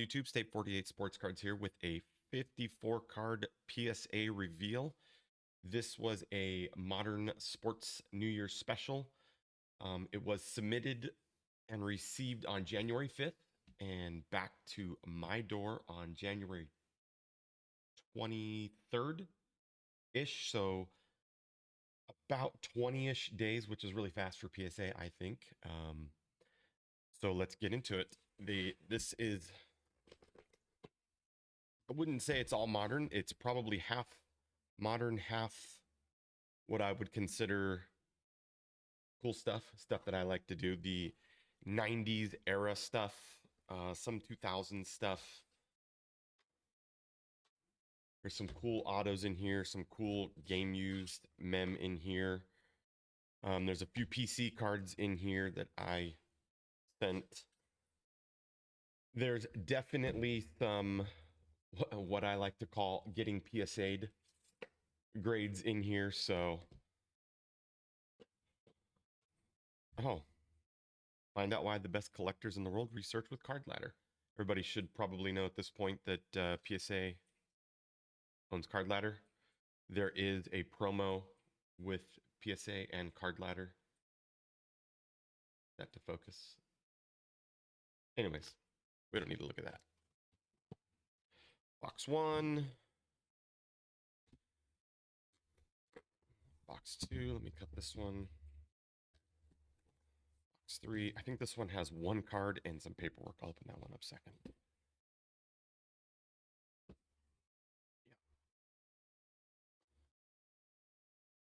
YouTube? State 48 Sports Cards here with a 54 card PSA reveal. This was a Modern Sports New Year special. It was submitted and received on January 5th and back to my door on January 23rd ish. So about 20-ish days, which is really fast for PSA, I think. So let's get into it. This is, I wouldn't say it's all modern. It's probably half modern, half what I would consider cool stuff that I like to do. The 90s era stuff, some 2000s stuff. There's some cool autos in here, some cool game used mem in here. There's a few PC cards in here that I sent. There's definitely some what I like to call getting PSA'd grades in here. So, find out why the best collectors in the world research with Card Ladder. Everybody should probably know at this point that PSA owns Card Ladder. There is a promo with PSA and Card Ladder. That to focus. Anyways, we don't need to look at that. Box 1. Box 2. Let me cut this one. Box 3. I think this one has one card and some paperwork. I'll open that one up second.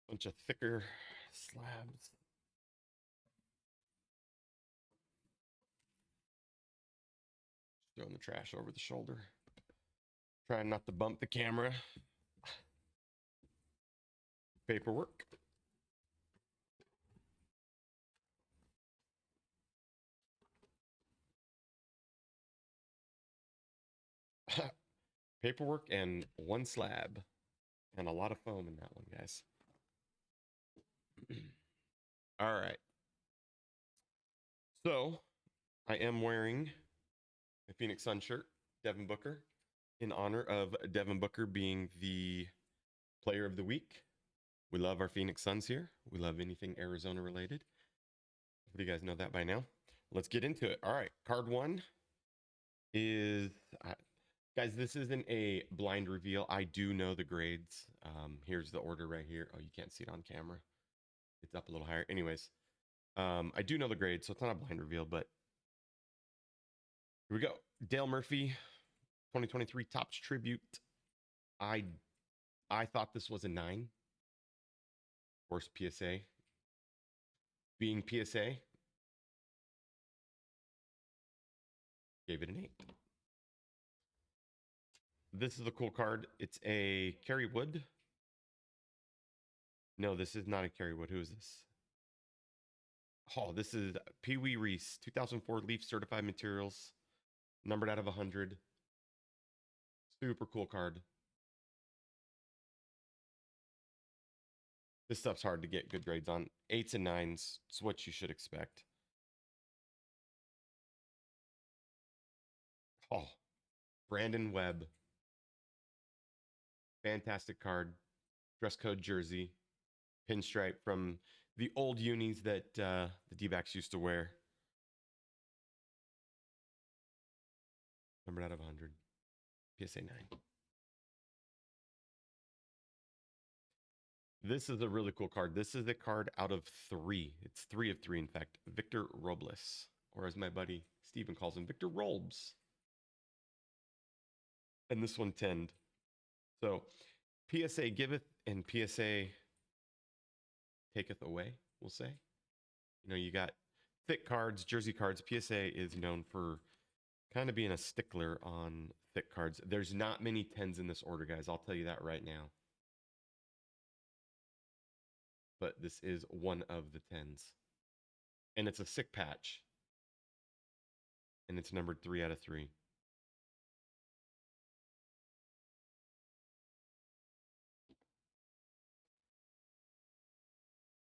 Bunch of thicker slabs. Throwing the trash over the shoulder. Trying not to bump the camera. Paperwork. Paperwork and one slab. And a lot of foam in that one, guys. All right. So, I am wearing a Phoenix Sun shirt, Devin Booker, in honor of Devin Booker being the player of the week. We love our Phoenix Suns here. We love anything Arizona related. Hopefully you guys know that by now. Let's get into it. All right, card 1 is... guys, this isn't a blind reveal. I do know the grades. Here's the order right here. Oh, you can't see it on camera. It's up a little higher. Anyways, I do know the grades, so it's not a blind reveal, but here we go. Dale Murphy, 2023 Topps Tribute. I thought this was a 9. Of course, PSA. Being PSA, gave it an 8. This is a cool card. It's a Kerry Wood. No, this is not a Kerry Wood. Who is this? Oh, this is Pee Wee Reese, 2004 Leaf Certified Materials, numbered out of 100. Super cool card. This stuff's hard to get good grades on. 8s and 9s. It's what you should expect. Oh, Brandon Webb. Fantastic card. Dress code jersey. Pinstripe from the old unis that the D-backs used to wear. Numbered out of 100. PSA 9. This is a really cool card. This is a card out of 3. It's 3 of 3, in fact. Victor Robles, or as my buddy Steven calls him, Victor Rolbs. And this one 10'd. So PSA giveth and PSA taketh away, we'll say. You know, you got thick cards, jersey cards. PSA is known for kind of being a stickler on thick cards. There's not many 10s in this order, guys. I'll tell you that right now. But this is one of the 10s. And it's a sick patch. And it's numbered 3 out of 3.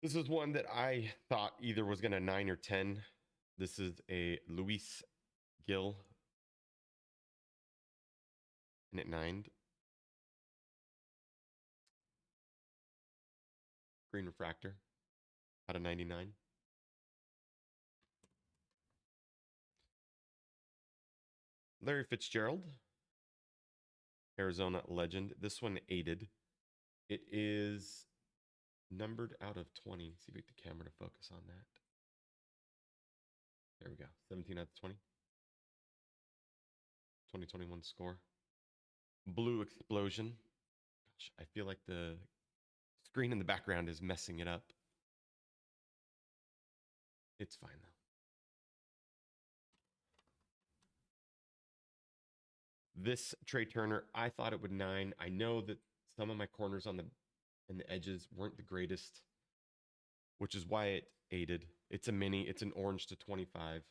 This is one that I thought either was going to 9 or 10. This is a Luis Gil and it 9'd. Green refractor out of 99. Larry Fitzgerald, Arizona legend. This one 8'd. It is numbered out of 20. See if we get the camera to focus on that. There we go. 17 out of 20. 2021 score. Blue explosion. Gosh, I feel like the screen in the background is messing it up. It's fine though. This Trey Turner, I thought it would 9. I know that some of my corners on the edges weren't the greatest, which is why it 8'd. It's a mini. It's an orange to 25.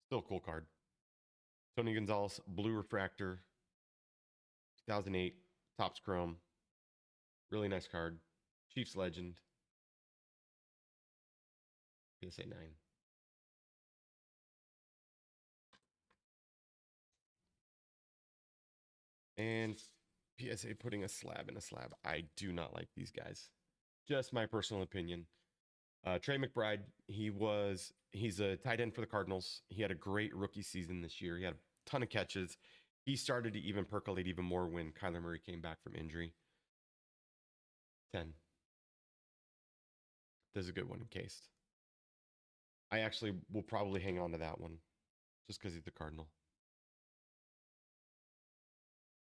Still a cool card. Tony Gonzalez, blue refractor, 2008, Topps Chrome. Really nice card. Chiefs legend. PSA 9. And PSA putting a slab in a slab. I do not like these guys. Just my personal opinion. Trey McBride, he's a tight end for the Cardinals. He had a great rookie season this year. He had a ton of catches. He started to even percolate even more when Kyler Murray came back from injury. 10. There's a good one encased. I actually will probably hang on to that one just because he's the Cardinal.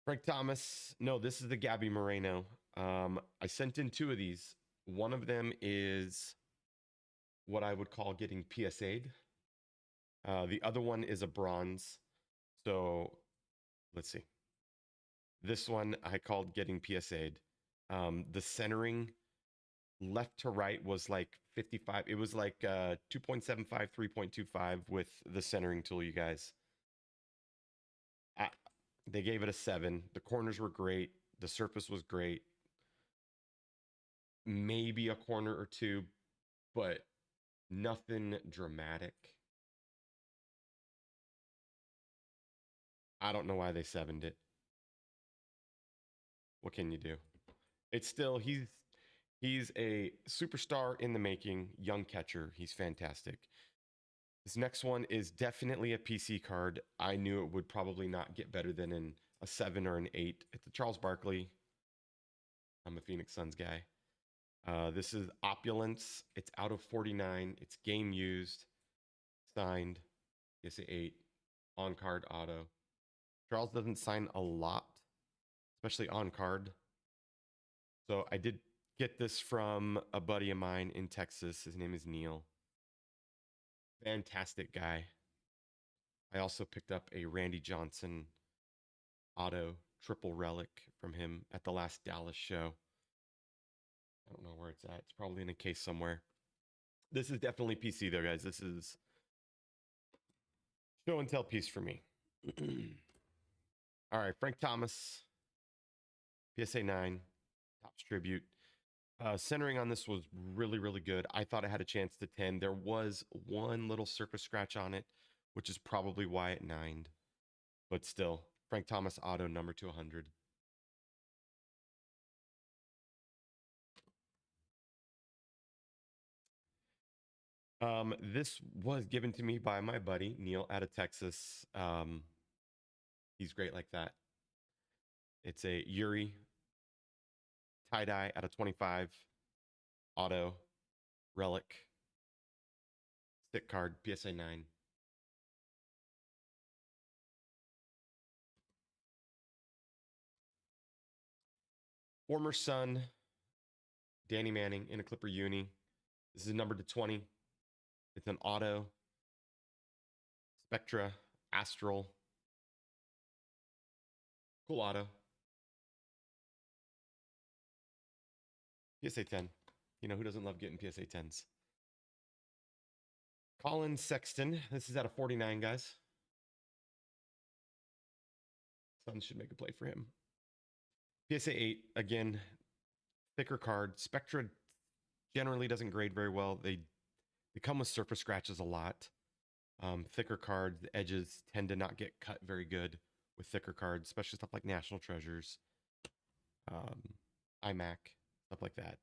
Frank Thomas. No, this is the Gabby Moreno. I sent in 2 of these. One of them is what I would call getting PSA'd. The other one is a bronze. So let's see. This one I called getting PSA'd. The centering left to right was like 55. It was like 2.75, 3.25 with the centering tool, you guys. They gave it a 7. The corners were great. The surface was great. Maybe a corner or 2, but nothing dramatic. I don't know why they 7'd it. What can you do? It's still, he's a superstar in the making, young catcher. He's fantastic. This next one is definitely a PC card. I knew it would probably not get better than a 7 or an 8. It's a Charles Barkley. I'm a Phoenix Suns guy. This is Opulence. It's out of 49. It's game used. Signed. PSA 8. On card auto. Charles doesn't sign a lot, especially on card. So I did get this from a buddy of mine in Texas. His name is Neil. Fantastic guy. I also picked up a Randy Johnson auto triple relic from him at the last Dallas show. I don't know where it's at. It's probably in a case somewhere. This is definitely PC though, guys. This is show and tell piece for me. All right, Frank Thomas, PSA 9, Topps Tribute. Centering on this was really, really good. I thought it had a chance to 10. There was one little surface scratch on it, which is probably why it 9'd. But still, Frank Thomas auto number 200. This was given to me by my buddy Neil out of Texas. He's great like that. It's a Yuri tie-dye out of 25 auto relic stick card PSA 9. Former Sun Danny Manning in a Clipper uni. This is numbered to 20. It's an auto Spectra Astral. Cool auto. PSA 10. You know, who doesn't love getting PSA 10s? Colin Sexton. This is out of 49, guys. Suns should make a play for him. PSA 8. Again, thicker card. Spectra generally doesn't grade very well. The They come with surface scratches a lot. Thicker cards, the edges tend to not get cut very good with thicker cards, especially stuff like National Treasures, iMac, stuff like that.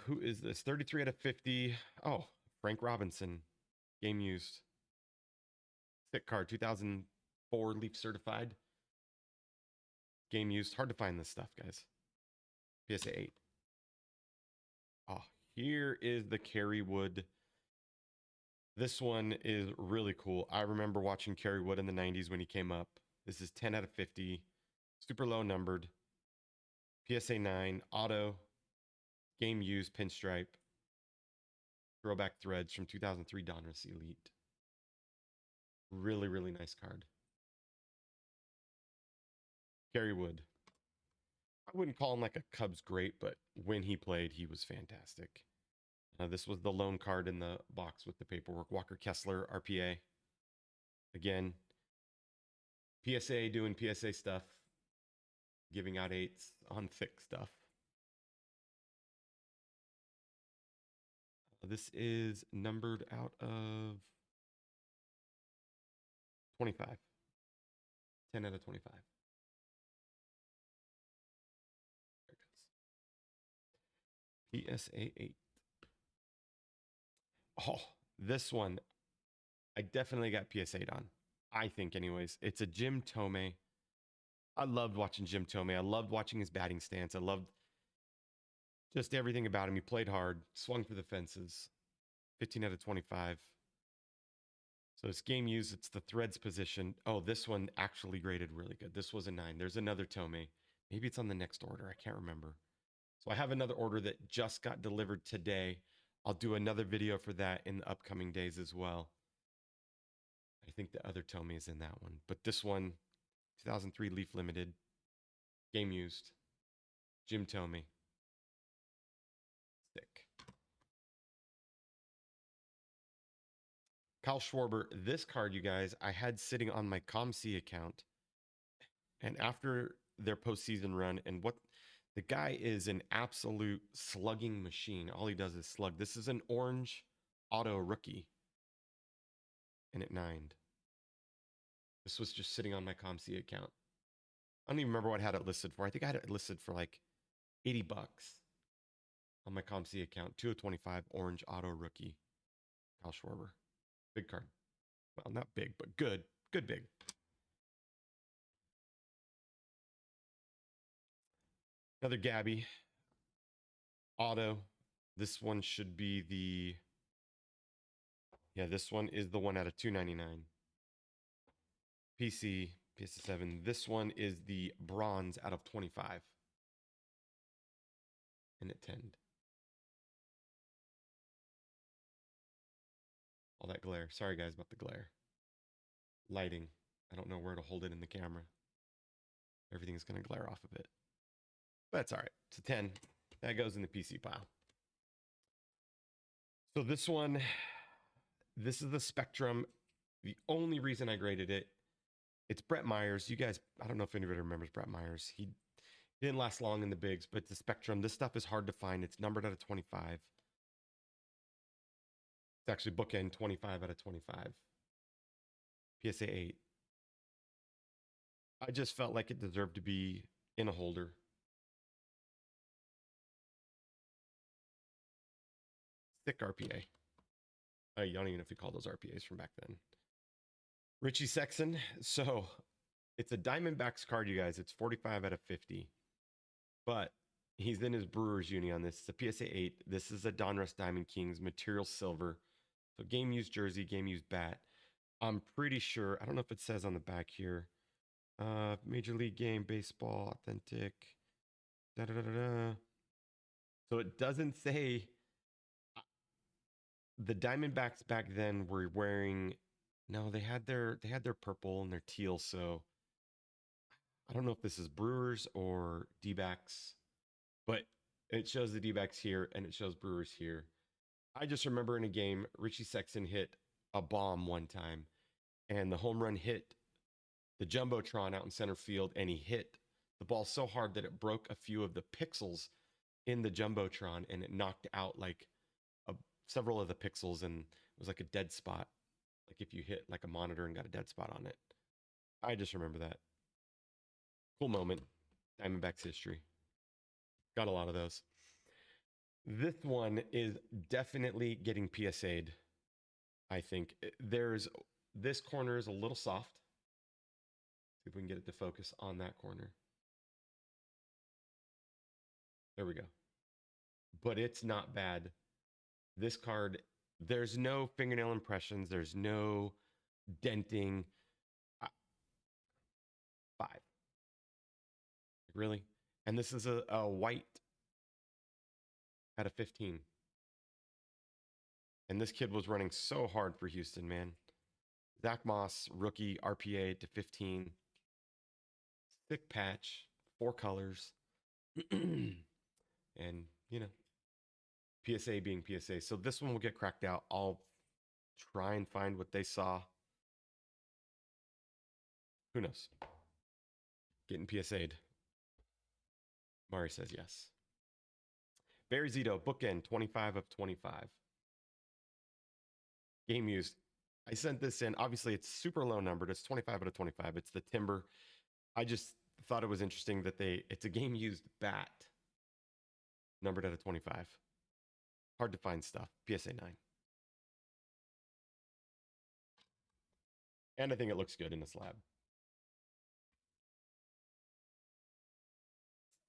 Who is this? 33 out of 50. Oh, Frank Robinson, game used. Thick card, 2004 Leaf certified. Game used. Hard to find this stuff, guys. PSA 8. Oh, here is the Kerry Wood. This one is really cool. I remember watching Kerry Wood in the 90s when he came up. This is 10 out of 50. Super low numbered. PSA 9. Auto. Game used. Pinstripe. Throwback threads from 2003 Donruss Elite. Really, really nice card. Kerry Wood. I wouldn't call him like a Cubs great, but when he played, he was fantastic. This was the lone card in the box with the paperwork. Walker Kessler, RPA. Again, PSA doing PSA stuff. Giving out 8s on thick stuff. This is numbered out of 25. 10 out of 25. There it goes. PSA 8. Oh, this one, I definitely got PSA'd on. I think, anyways. It's a Jim Thome. I loved watching Jim Thome. I loved watching his batting stance. I loved just everything about him. He played hard, swung for the fences. 15 out of 25. So it's game used. It's the threads position. Oh, this one actually graded really good. This was a 9. There's another Thome. Maybe it's on the next order. I can't remember. So I have another order that just got delivered today. I'll do another video for that in the upcoming days as well. I think the other Thome is in that one. But this one, 2003 Leaf Limited. Game used. Jim Thome. Thick. Kyle Schwarber. This card, you guys, I had sitting on my ComC account. And after their postseason run, and what the guy is an absolute slugging machine. All he does is slug. This is an orange auto rookie. And it 9'd. This was just sitting on my ComC account. I don't even remember what I had it listed for. I think I had it listed for like 80 bucks on my ComC account. 2 of 25 orange auto rookie. Kyle Schwarber. Big card. Well, not big, but good. Good big. Another Gabby. Auto. This one should be the... Yeah, this one is the one out of 299. PC, PS7. This one is the bronze out of 25. And it 10'd. All that glare. Sorry, guys, about the glare. Lighting. I don't know where to hold it in the camera. Everything's going to glare off of it. But that's all right. It's a 10. That goes in the PC pile. So this one, this is the Spectrum. The only reason I graded it, it's Brett Myers. You guys, I don't know if anybody remembers Brett Myers. He didn't last long in the bigs, but the Spectrum, this stuff is hard to find. It's numbered out of 25. It's actually bookend 25 out of 25. PSA 8. I just felt like it deserved to be in a holder. Thick RPA. You don't even know if you call those RPAs from back then. Richie Sexson. So it's a Diamondbacks card, you guys. It's 45 out of 50. But he's in his Brewers uni on this. It's a PSA 8. This is a Donruss Diamond Kings material silver. So game used jersey, game used bat. I'm pretty sure, I don't know if it says on the back here. Major League Game, baseball, authentic. Da, da, da, da, da. So it doesn't say. The Diamondbacks back then were wearing, no, they had their purple and their teal. So I don't know if this is Brewers or D-backs, but it shows the D-backs here and it shows Brewers here. I just remember in a game, Richie Sexson hit a bomb one time and the home run hit the Jumbotron out in center field and he hit the ball so hard that it broke a few of the pixels in the Jumbotron and it knocked out like several of the pixels and it was like a dead spot. Like if you hit like a monitor and got a dead spot on it. I just remember that. Cool moment. Diamondback's history. Got a lot of those. This one is definitely getting PSA'd. I think this corner is a little soft. See if we can get it to focus on that corner. There we go. But it's not bad. This card, there's no fingernail impressions. There's no denting. 5. Really? And this is a white at a 15. And this kid was running so hard for Houston, man. Zach Moss, rookie, RPA to 15. Thick patch, 4 colors. And, you know, PSA being PSA. So this one will get cracked out. I'll try and find what they saw. Who knows? Getting PSA'd. Mari says yes. Barry Zito, bookend, 25 of 25. Game used. I sent this in. Obviously, it's super low numbered. It's 25 out of 25. It's the Timber. I just thought it was interesting that it's a game used bat numbered out of 25. Hard to find stuff. PSA 9. And I think it looks good in the slab.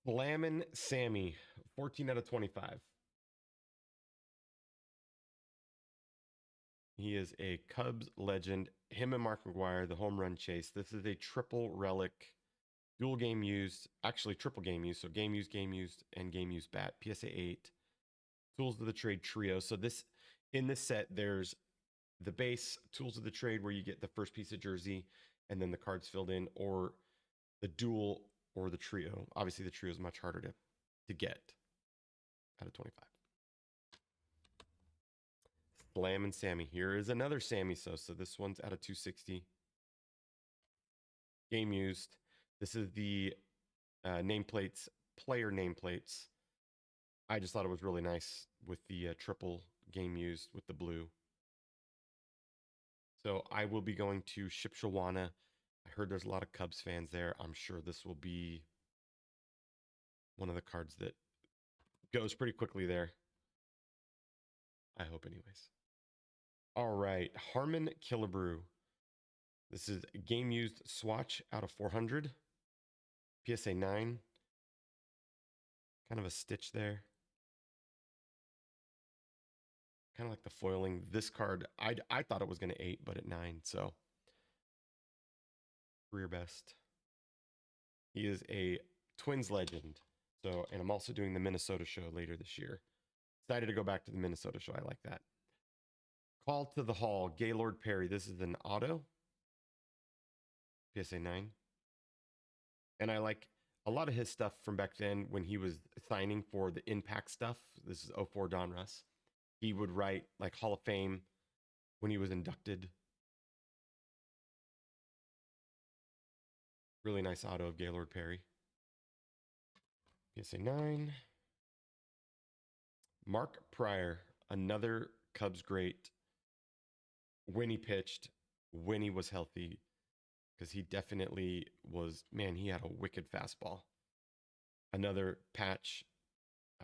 Slammin' Sammy, 14 out of 25. He is a Cubs legend. Him and Mark McGwire, the home run chase. This is a triple relic, dual game used, actually triple game used. So game used, and game used bat. PSA 8. Tools of the Trade trio. So in this set, there's the base, Tools of the Trade, where you get the first piece of jersey and then the cards filled in, or the dual or the trio. Obviously, the trio is much harder to get out of 25. Slammin' Sammy. Here is another Sammy Sosa. This one's out of 260. Game used. This is the nameplates, player nameplates. I just thought it was really nice with the triple game used with the blue. So I will be going to Shipshawana. I heard there's a lot of Cubs fans there. I'm sure this will be one of the cards that goes pretty quickly there. I hope anyways. All right, Harmon Killebrew. This is a game used swatch out of 400. PSA 9. Kind of a stitch there. Kind of like the foiling. This card, I thought it was going to 8, but at 9. So career best. He is a Twins legend. So, and I'm also doing the Minnesota show later this year. Excited to go back to the Minnesota show. I like that. Call to the Hall, Gaylord Perry. This is an auto. PSA 9. And I like a lot of his stuff from back then when he was signing for the Impact stuff. This is 04 Donruss. He would write like Hall of Fame when he was inducted. Really nice auto of Gaylord Perry. PSA 9. Mark Pryor, another Cubs great. When he pitched, when he was healthy, because he definitely was, man, he had a wicked fastball. Another patch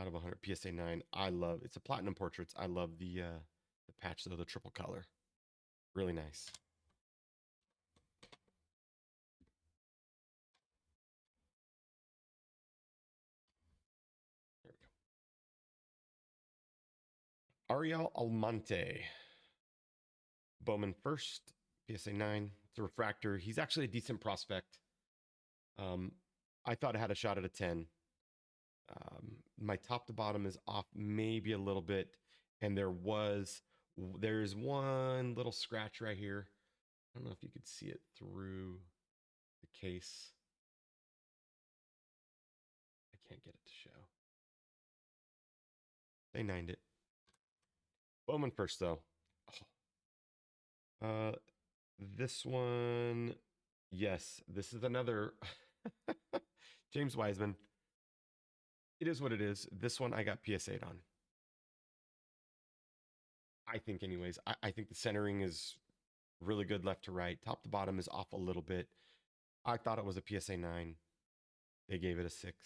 out of 100, PSA 9. I love, it's a platinum portraits. I love the patch though, the triple color. Really nice. There we go. Ariel Almonte. Bowman first, PSA 9. It's a refractor. He's actually a decent prospect. I thought I had a shot at a 10. My top to bottom is off maybe a little bit. And there's one little scratch right here. I don't know if you could see it through the case. I can't get it to show. They 9'd it. Bowman first, though. This one, yes, this is another James Wiseman. It is what it is. This one I got PSA'd on. I think, anyways. I think the centering is really good left to right. Top to bottom is off a little bit. I thought it was a PSA 9. They gave it a 6.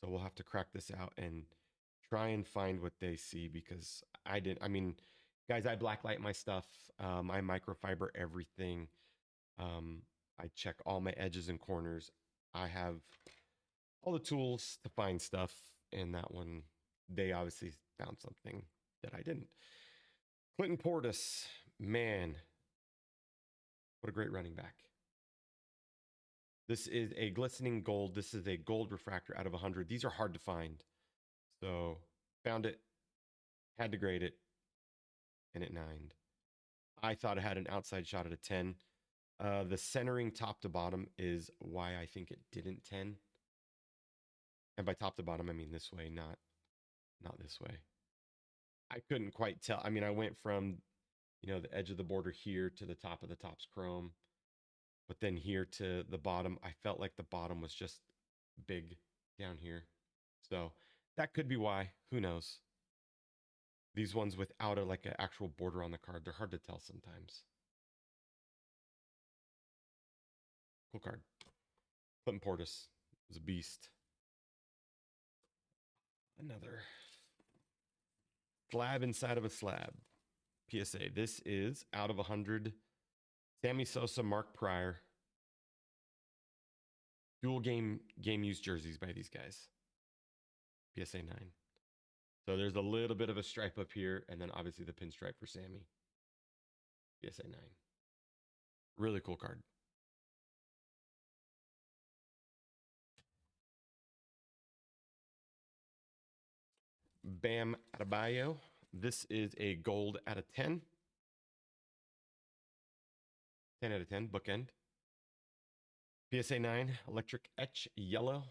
So we'll have to crack this out and try and find what they see because I didn't. I mean, guys, I blacklight my stuff. I microfiber everything. I check all my edges and corners. I have all the tools to find stuff. And that one, they obviously found something that I didn't. Clinton Portis, man, what a great running back. This is a glistening gold. This is a gold refractor out of 100. These are hard to find. So found it, had to grade it, and it 9'd. I thought it had an outside shot at a 10. The centering top to bottom is why I think it didn't 10. And by top to bottom, I mean this way, not this way. I couldn't quite tell. I mean, I went from, the edge of the border here to the top of the top's chrome. But then here to the bottom, I felt like the bottom was just big down here. So that could be why. Who knows? These ones without like an actual border on the card, they're hard to tell sometimes. Cool card. Clinton Portis was a beast. Another slab inside of a slab. PSA. This is out of 100. Sammy Sosa, Mark Pryor. Dual game used jerseys by these guys. PSA 9. So there's a little bit of a stripe up here, and then obviously the pinstripe for Sammy. PSA 9. Really cool card. Bam Adebayo. This is a gold out of 10. 10 out of 10, bookend. PSA 9, electric etch yellow.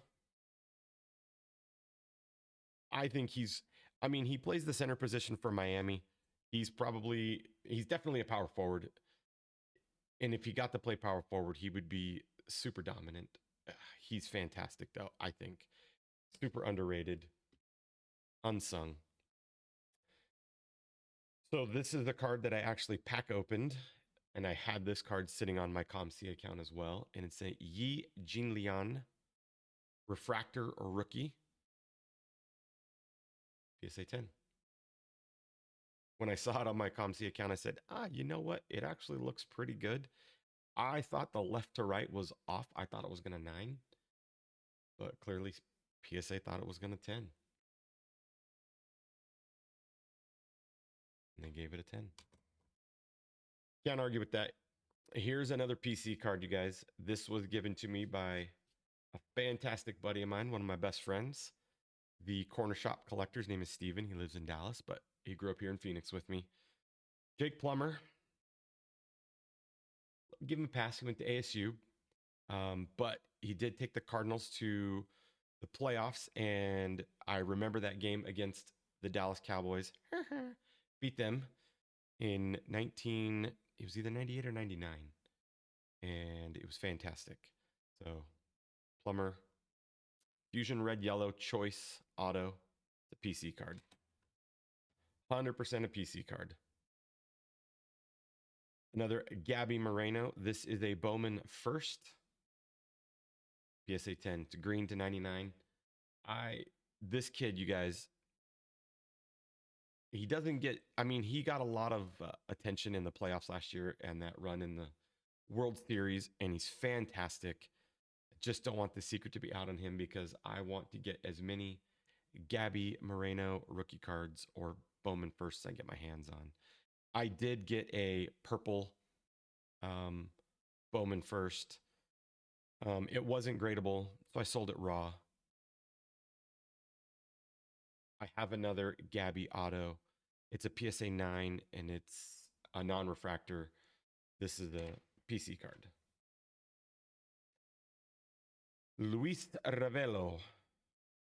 I think he plays the center position for Miami. He's definitely a power forward. And if he got to play power forward, he would be super dominant. He's fantastic, though, I think. Super underrated. Unsung. So this is the card that I actually pack opened. And I had this card sitting on my ComC account as well. And it's a Yi Jinlian Refractor or Rookie. PSA 10. When I saw it on my ComC account, I said, you know what? It actually looks pretty good. I thought the left to right was off. I thought it was going to 9. But clearly, PSA thought it was going to 10. And they gave it a 10. Can't argue with that. Here's another PC card, you guys. This was given to me by a fantastic buddy of mine, one of my best friends. The corner shop collector's name is Steven. He lives in Dallas, but he grew up here in Phoenix with me. Jake Plummer. Give him a pass. He went to ASU. But he did take the Cardinals to the playoffs. And I remember that game against the Dallas Cowboys. Beat them in it was either 98 or 99. And it was fantastic. So Plummer, Fusion Red Yellow Choice Auto, the PC card. 100% a PC card. Another Gabby Moreno. This is a Bowman First. PSA 10. It's green to 99. This kid, you guys, he doesn't get, he got a lot of attention in the playoffs last year and that run in the World Series, and he's fantastic. Just don't want the secret to be out on him because I want to get as many Gabby Moreno rookie cards or Bowman Firsts I get my hands on. I did get a purple Bowman First. It wasn't gradable, so I sold it raw. I have another Gabby Auto. It's a PSA 9, and it's a non-refractor. This is the PC card. Luis Ravelo,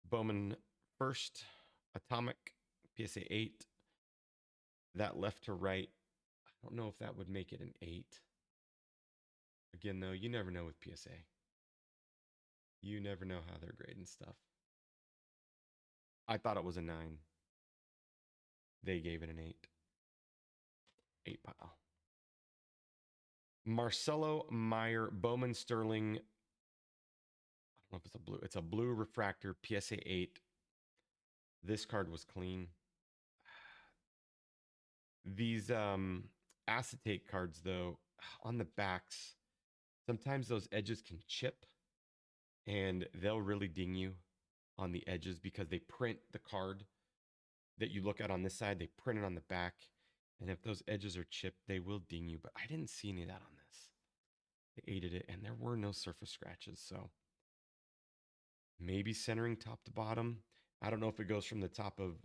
Bowman First, Atomic, PSA 8. That left to right, I don't know if that would make it an 8. Again, though, you never know with PSA. You never know how they're grading stuff. I thought it was a 9. They gave it an 8. 8 pile. Marcelo Meyer, Bowman Sterling. I don't know if it's a blue. It's a blue refractor, PSA 8. This card was clean. These acetate cards, though, on the backs, sometimes those edges can chip and they'll really ding you on the edges because they print the card that you look at on this side, they print it on the back. And if those edges are chipped, they will ding you. But I didn't see any of that on this. They aided it, and there were no surface scratches. So maybe centering top to bottom. I don't know if it goes from the top of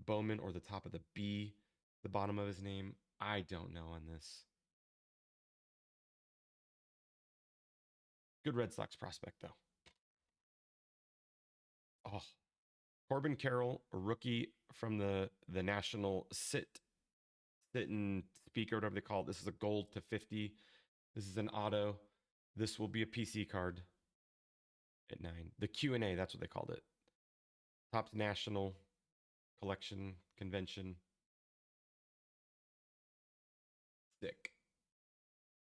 Bowman or the top of the B, the bottom of his name. I don't know on this. Good Red Sox prospect, though. Oh, Corbin Carroll, a rookie from the National sit and speak or whatever they call it. This is a gold to 50. This is an auto. This will be a PC card at 9. The Q&A, that's what they called it. Topps National Collection Convention. Sick.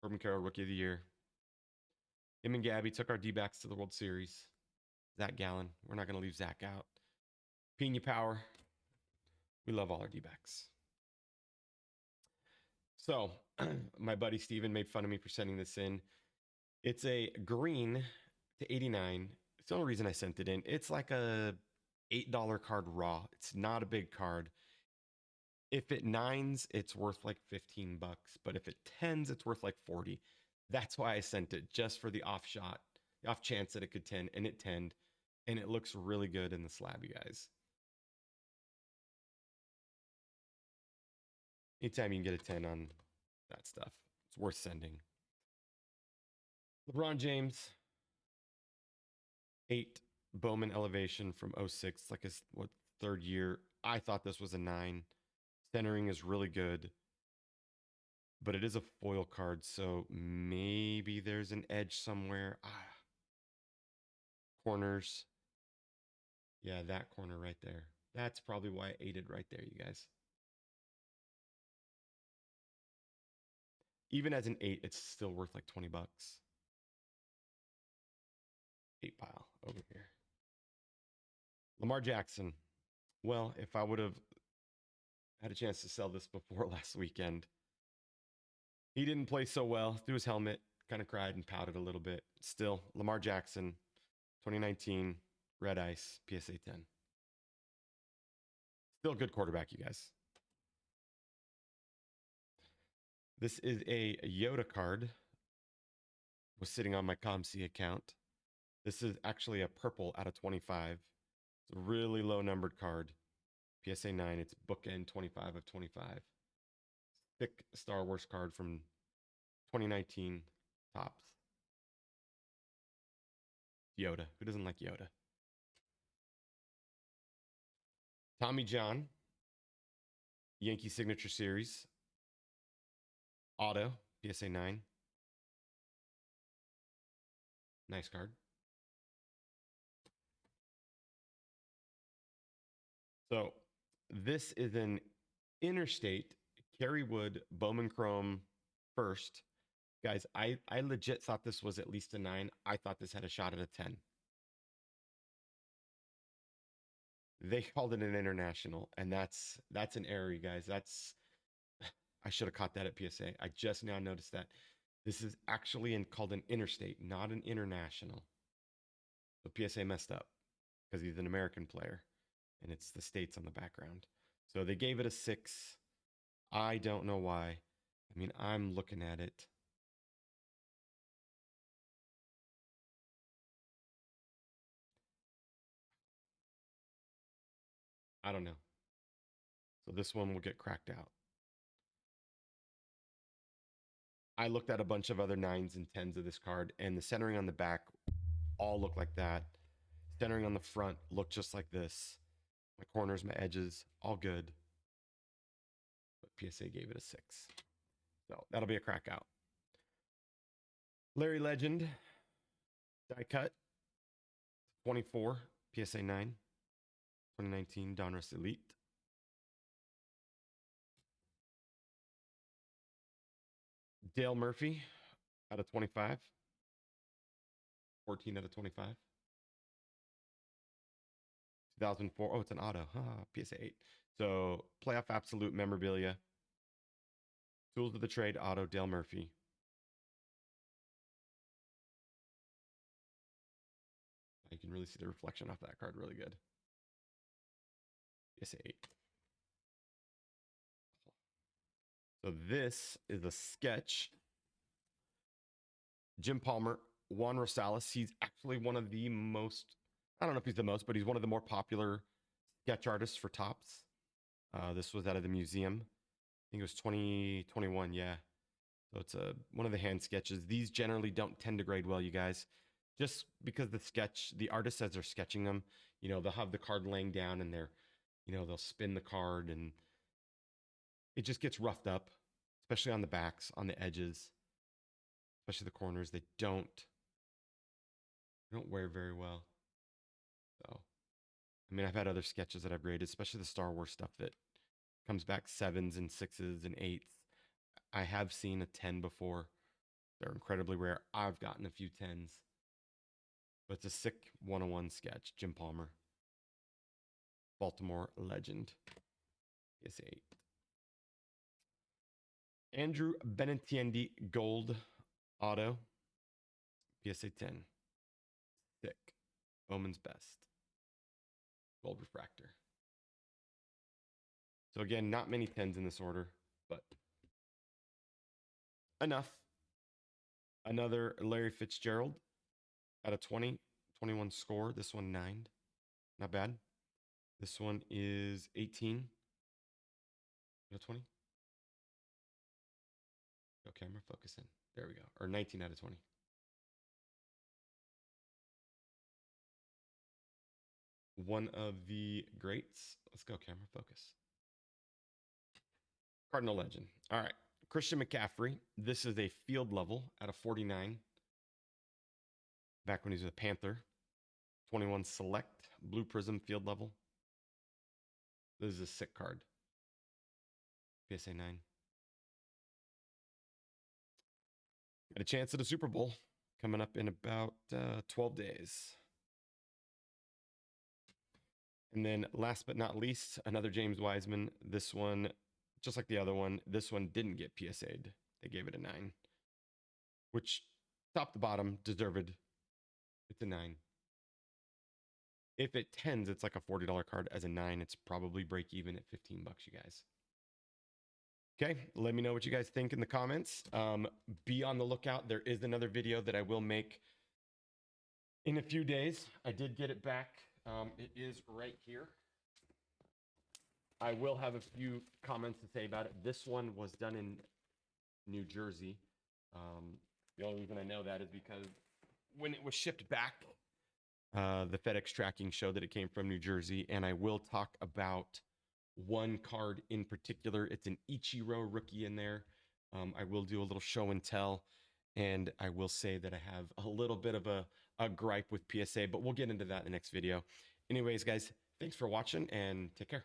Corbin Carroll, Rookie of the Year. Him and Gabby took our D-backs to the World Series. Zach Gallen. We're not going to leave Zach out. Pina Power. We love all our D-backs. So, my buddy Steven made fun of me for sending this in. It's a green to 89. It's the only reason I sent it in. It's like a $8 card raw. It's not a big card. If it 9s, it's worth like 15 bucks. But if it 10s, it's worth like 40. That's why I sent it, just for the off shot, the off chance that it could 10, and it 10'd. And it looks really good in the slab, you guys. Anytime you can get a 10 on that stuff, it's worth sending. LeBron James, 8 Bowman elevation from 06, like his third year. I thought this was a 9. Centering is really good, but it is a foil card, so maybe there's an edge somewhere. Corners. Yeah, that corner right there. That's probably why I ate it right there, you guys. Even as an 8, it's still worth like 20 bucks. 8 pile over here. Lamar Jackson. Well, if I would have had a chance to sell this before last weekend, he didn't play so well. Threw his helmet, kind of cried and pouted a little bit. Still, Lamar Jackson, 2019, Red Ice, PSA 10. Still a good quarterback, you guys. This is a Yoda card. Was sitting on my ComC account. This is actually a purple out of 25. It's a really low numbered card. PSA 9. It's bookend 25 of 25. Thick Star Wars card from 2019 Topps. Yoda. Who doesn't like Yoda? Tommy John. Yankee Signature Series. Auto. PSA 9. Nice card. So this is an Interstate Kerry Wood Bowman Chrome first. Guys, I legit thought this was at least a 9. I thought this had a shot at a 10. They called it an international, and that's an error, you guys. I should have caught that at PSA. I just now noticed that. This is actually called an interstate, not an international. So PSA messed up because he's an American player, and it's the states on the background. So they gave it a 6. I don't know why. I mean, I'm looking at it. I don't know. So this one will get cracked out. I looked at a bunch of other 9s and 10s of this card, and the centering on the back all look like that. Centering on the front looked just like this. My corners, my edges, all good. But PSA gave it a 6. So that'll be a crack out. Larry Legend, die cut, 24, PSA 9. 2019 Donruss Elite. Dale Murphy out of 25. 14 out of 25. 2004. Oh, it's an auto. PSA 8. So playoff absolute memorabilia. Tools of the trade auto Dale Murphy. You can really see the reflection off that card really good. PSA 8. So this is a sketch. Jim Palmer, Juan Rosales. He's actually one of the most, I don't know if he's the most, but he's one of the more popular sketch artists for Topps. This was out of the museum. I think it was 2021, yeah. So it's one of the hand sketches. These generally don't tend to grade well, you guys. Just because the artist says they're sketching them, they'll have the card laying down and they'll spin the card and it just gets roughed up, especially on the backs, on the edges, especially the corners. They don't wear very well. So, I mean, I've had other sketches that I've graded, especially the Star Wars stuff that comes back 7s and 6s and 8s. I have seen a 10 before. They're incredibly rare. I've gotten a few 10s. But it's a sick 101 sketch. Jim Palmer. Baltimore legend. PSA 8. Andrew Benintendi Gold Auto. PSA 10. Sick. Bowman's Best. Gold refractor. So again, not many 10s in this order, but enough. Another Larry Fitzgerald out of 20, 21 score. This one 9. Not bad. This one is 18 out of 20. Go camera, focus in. There we go. Or 19 out of 20. One of the greats. Let's go camera, focus. Cardinal legend. All right. Christian McCaffrey. This is a field level out of 49. Back when he was a Panther. 21 select. Blue Prism field level. This is a sick card. PSA 9. Got a chance at a Super Bowl coming up in about 12 days. And then last but not least, another James Wiseman. This one, just like the other one, this one didn't get PSA'd. They gave it a 9, which top to bottom, deserved. It's a 9. If it tens, it's like a $40 card. As a 9, it's probably break even at $15, you guys. Okay, let me know what you guys think in the comments. Be on the lookout. There is another video that I will make in a few days. I did get it back. It is right here. I will have a few comments to say about it. This one was done in New Jersey. The only reason I know that is because when it was shipped back, the FedEx tracking showed that it came from New Jersey. And I will talk about one card in particular. It's an Ichiro rookie in there. I will do a little show and tell. And I will say that I have a little bit of a gripe with PSA, but we'll get into that in the next video. Anyways, guys, thanks for watching and take care.